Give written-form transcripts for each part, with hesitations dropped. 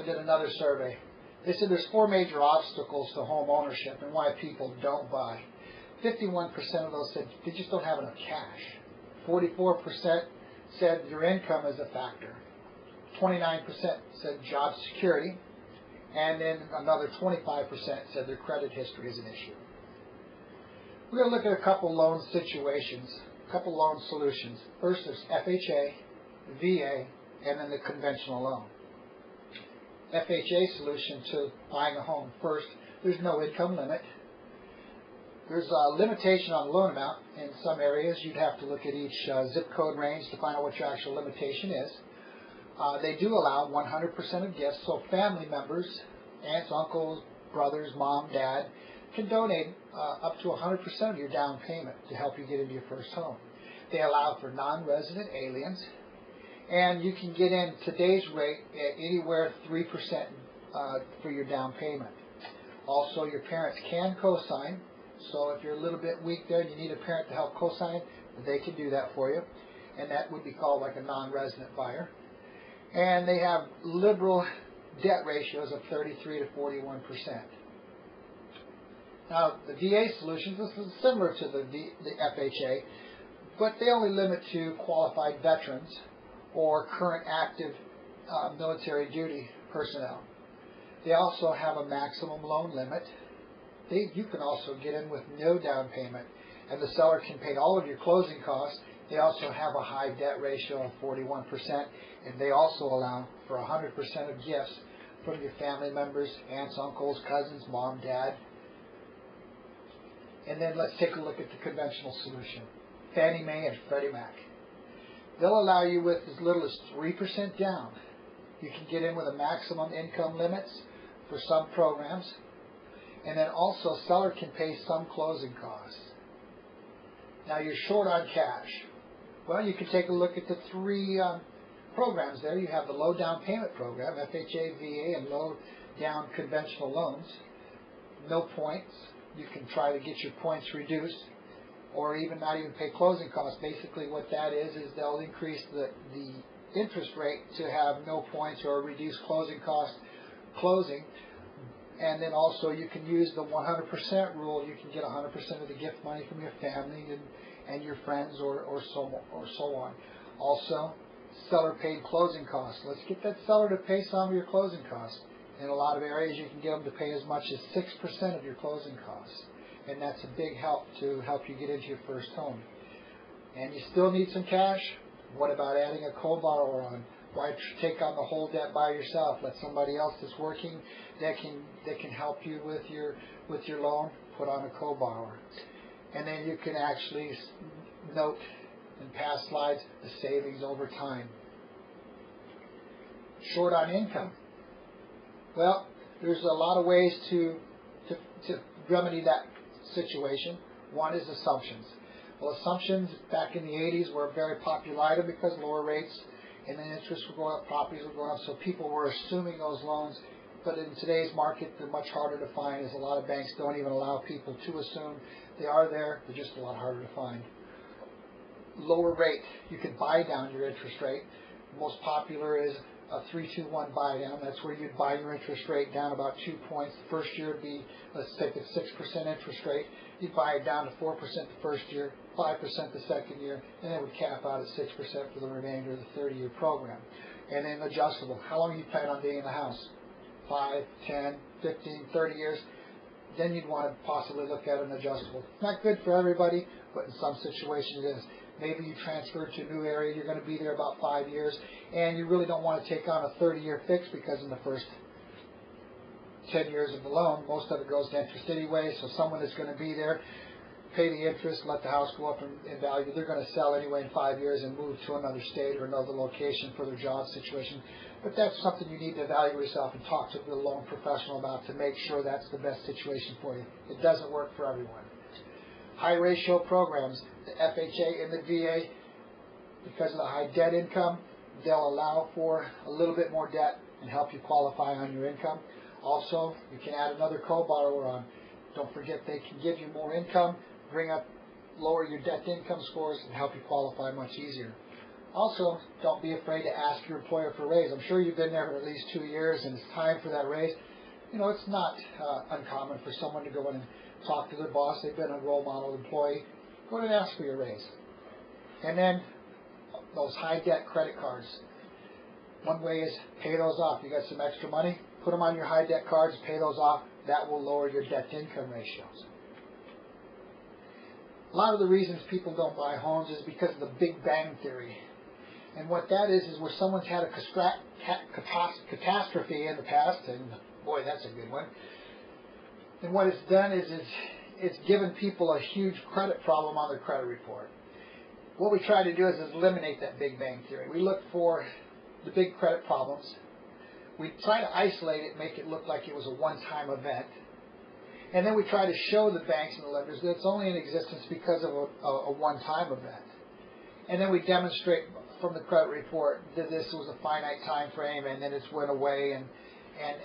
also did another survey. They said there's 4 major obstacles to home ownership and why people don't buy. 51% of those said they just don't have enough cash. 44% said your income is a factor. 29% said job security. And then another 25% said their credit history is an issue. We're going to look at a couple loan situations, a couple loan solutions. First is FHA, VA, and then the conventional loan. FHA solution to buying a home. First, there's no income limit. There's a limitation on the loan amount. In some areas, you'd have to look at each zip code range to find out what your actual limitation is. They do allow 100% of gifts, so family members, aunts, uncles, brothers, mom, dad, can donate up to 100% of your down payment to help you get into your first home. They allow for non-resident aliens, and you can get in today's rate at anywhere 3% for your down payment. Also, your parents can co-sign, so if you're a little bit weak there and you need a parent to help co-sign, they can do that for you, and that would be called like a non-resident buyer. And they have liberal debt ratios of 33 to 41%. Now, the VA solutions, this is similar to the FHA, but they only limit to qualified veterans or current active military duty personnel. They also have a maximum loan limit. You can also get in with no down payment, and the seller can pay all of your closing costs. They also have a high debt ratio of 41%, and they also allow for 100% of gifts from your family members, aunts, uncles, cousins, mom, dad. And then let's take a look at the conventional solution, Fannie Mae and Freddie Mac. They'll allow you with as little as 3% down. You can get in with a maximum income limits for some programs, and then also seller can pay some closing costs. Now you're short on cash. Well, you can take a look at the 3 programs there. You have the low down payment program, FHA, VA, and low down conventional loans. No points. You can try to get your points reduced or even not even pay closing costs. Basically what that is they'll increase the interest rate to have no points or reduce closing costs closing. And then also you can use the 100% rule. You can get 100% of the gift money from your family and your friends or so on. Also, seller paid closing costs. Let's get that seller to pay some of your closing costs. In a lot of areas, you can get them to pay as much as 6% of your closing costs, and that's a big help to help you get into your first home. And you still need some cash? What about adding a co-borrower on? Why take on the whole debt by yourself? Let somebody else that's working that can help you with your loan put on a co-borrower, and then you can actually note and pass slides the savings over time. Short on income. Well, there's a lot of ways to remedy that situation. One is assumptions. Well, assumptions back in the 80s were a very popular item because lower rates and then interest were going up, properties were going up, so people were assuming those loans. But in today's market, they're much harder to find, as a lot of banks don't even allow people to assume. They are there, they're just a lot harder to find. Lower rate. You can buy down your interest rate. Most popular is a 3-2-1 buy down. That's where you'd buy your interest rate down about 2 points. The first year would be, let's take a 6% interest rate. You'd buy it down to 4% the first year, 5% the second year, and then it would cap out at 6% for the remainder of the 30-year program. And then adjustable. How long do you plan on being in the house? 5, 10, 15, 30 years? Then you'd want to possibly look at an adjustable. Not good for everybody, but in some situations it is. Maybe you transfer to a new area, you're going to be there about 5 years, and you really don't want to take on a 30-year fix because in the first 10 years of the loan, most of it goes to interest anyway, so someone that's going to be there, pay the interest, let the house go up in value, they're going to sell anyway in 5 years and move to another state or another location for their job situation. But that's something you need to evaluate yourself and talk to the loan professional about to make sure that's the best situation for you. It doesn't work for everyone. High ratio programs, the FHA and the VA, because of the high debt income, they'll allow for a little bit more debt and help you qualify on your income. Also, you can add another co-borrower on. Don't forget they can give you more income, lower your debt to income scores, and help you qualify much easier. Also, don't be afraid to ask your employer for a raise. I'm sure you've been there for at least 2 years and it's time for that raise. You know, it's not uncommon for someone to go in and talk to their boss. They've been a role model employee. Go in and ask for your raise. And then those high debt credit cards. One way is pay those off. You got some extra money, put them on your high debt cards, pay those off. That will lower your debt to income ratios. A lot of the reasons people don't buy homes is because of the Big Bang Theory. And what that is where someone's had a catastrophe in the past, and boy, that's a good one. And what it's done is it's given people a huge credit problem on their credit report. What we try to do is eliminate that Big Bang Theory. We look for the big credit problems. We try to isolate it, make it look like it was a one-time event. And then we try to show the banks and the lenders that it's only in existence because of a one-time event. And then we demonstrate from the credit report that this was a finite time frame and then it's went away and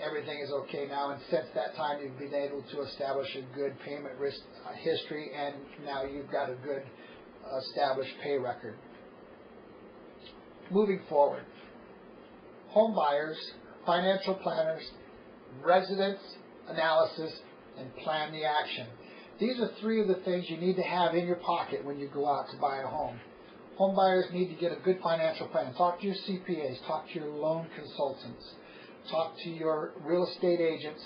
everything is okay now. And since that time, you've been able to establish a good payment risk history, and now you've got a good established pay record. Moving forward, home buyers, financial planners, residence analysis, and plan the action. These are 3 of the things you need to have in your pocket when you go out to buy a home. Home buyers need to get a good financial plan. Talk to your CPAs, talk to your loan consultants, talk to your real estate agents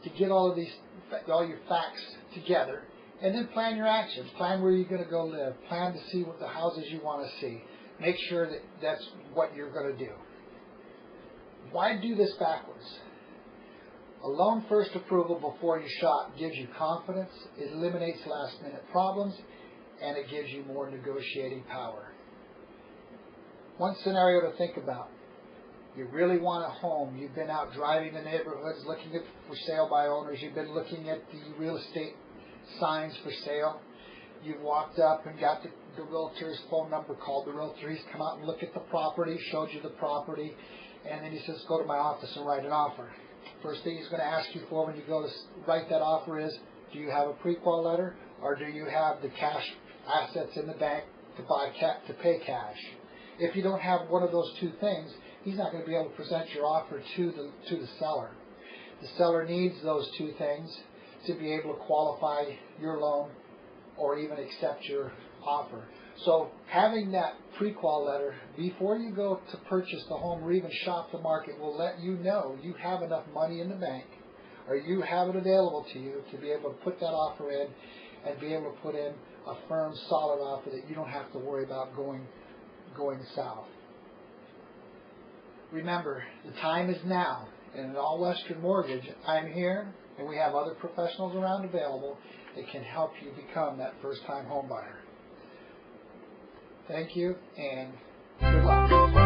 to get all your facts together, and then plan your actions. Plan where you're going to go live. Plan to see what the houses you want to see. Make sure that that's what you're going to do. Why do this backwards? A loan first approval before you shop gives you confidence, it eliminates last minute problems, and it gives you more negotiating power. One scenario to think about. You really want a home. You've been out driving the neighborhoods looking for sale by owners. You've been looking at the real estate signs for sale. You've walked up and got the realtor's phone number, called the realtor. He's come out and looked at the property, showed you the property, and then he says, go to my office and write an offer. First thing he's going to ask you for when you go to write that offer is, do you have a pre-qual letter, or do you have the cash assets in the bank to pay cash? If you don't have one of those 2 things, he's not going to be able to present your offer to the seller. The seller needs those 2 things to be able to qualify your loan or even accept your offer. So having that pre-qual letter before you go to purchase the home or even shop the market will let you know you have enough money in the bank, or you have it available to you to be able to put that offer in and be able to put in a firm, solid offer that you don't have to worry about going south. Remember, the time is now. And at All Western Mortgage, I'm here, and we have other professionals around available that can help you become that first-time home buyer. Thank you, and good luck.